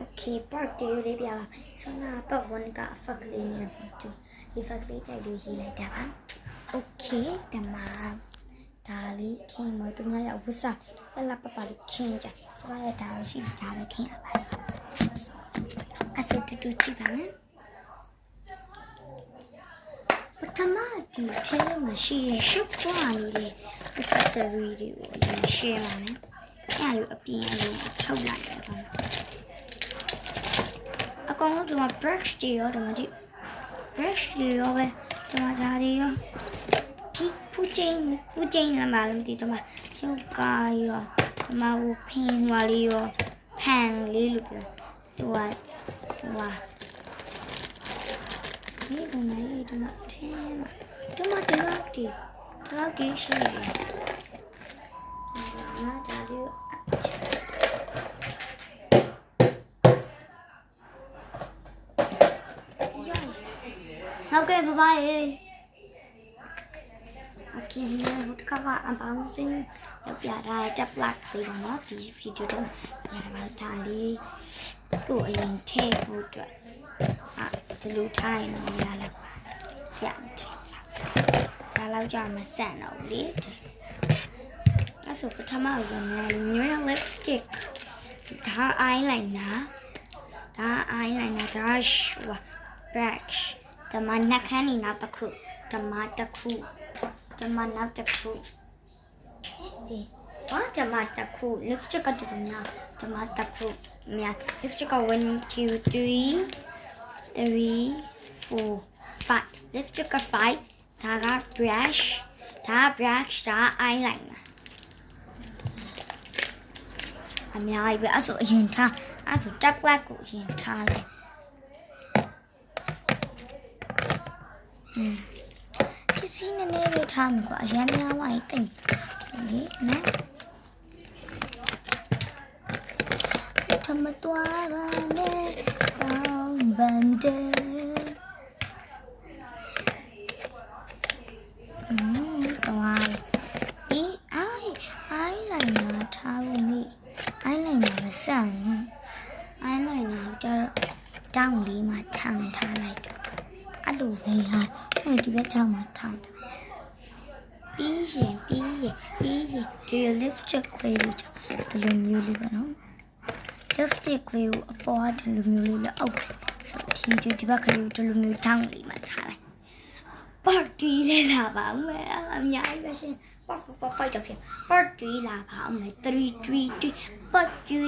Okay, part 2လေးပြပါဆိုတော့ပတ် 1 က fuck လေးနေတော့ဒီ fuck လေးတိုက်လို့ရေးလိုက်တာပါ Okay တမဒါလေးခင်းမသူများရောက်ဝစားလက်လက်ပပလေးခင်းကြကျမလည်းဒါမရှိဒါလေးခင်းရပါအဆူတူတူကြည့်ပါမယ်ပထမဒီထဲမှာရှိရရှုပ်ပွားနေတဲ့ accessory တွေကိုရှင်းပါမယ်အဲ့လိုအပြင်အရင်ထုတ်လိုက်ရပါမယ်အကောင်လုံးဒီမှာ brush တွေရောဒီမှာဒီ brush တွေရောပဲဒီမှာဒါတွေရောဖူးချင်းလာမလို့ဒီမှာရှုပ်ကားရောဒီမှာဖင်ဝါလေးရောဖန်လေးလို့ပြောဒီမှာဒီမှာထဲမှာဒီလောက်ဒီရှိတယ်ဒါလေးဟုတ်ကဲ့ဘဘရေโอเคเนี่ยဟိုတစ်ခါကအပေါင်းစင်းလောက်ပြတာတက်ပလက်လေးပါနော်ဒီဗီဒီယိုတော့ရတာပါဒါလေးကိုအရင်ထည့်ဖို့အတွက်ဒီလိုထိုင်နေရလောက်ပါရမယ်ဒါလောက်ကြာမဆန်တော့လေအဲ့ဆိုပထမဆုံးညညွှန်း lipstick ဒါ eyeliner ဒါ brush တမနှက်ခမ်းနေနောက်တစ်ခုတမနောက်တစ်ခုဒီဘာတမတစ်ခု lipstick ကတော့ညာတမတစ်ခုမြတ် lipstick 1 2 3 4 5 lipstick 5ဒါက brush ဒါ eyeliner အများကြီးပဲအဲ့ဆိုအရင်ထားအဲ့ဆို top glass ကိုအရင်ထားလိုက်ဒီစီနေနေလေးထားမှာကွာအရင်များဝိုင်းတိတ်လေနော်ထမတော်ပါနဲ့တောင်းပန်တဲ့တော်အေးeyeliner ထားဖို့မိ eyeliner မဆန် eyeliner ကျတော့တောင်းလေးမှထောင်ထားလိုက်တော့အဲ့လိုပဲဟာဒီဘက်ထောင်မှထောင်ပြီးရင်ဒီ lipstick လေးကိုဒီလိုမျိုးလေးပါနော် lipstick လေးကိုအပေါ်ကဒီလိုမျိုးလေးလည်းအောက်ဆိုဒီဘက်ကလေးကိုဒီလိုမျိုးထောင်လေးမှထားလိုက်party လေးလာပါဦးမယ်အများကြီးပဲရှင် fight up here party လာပါဦးမယ်3 2 3 party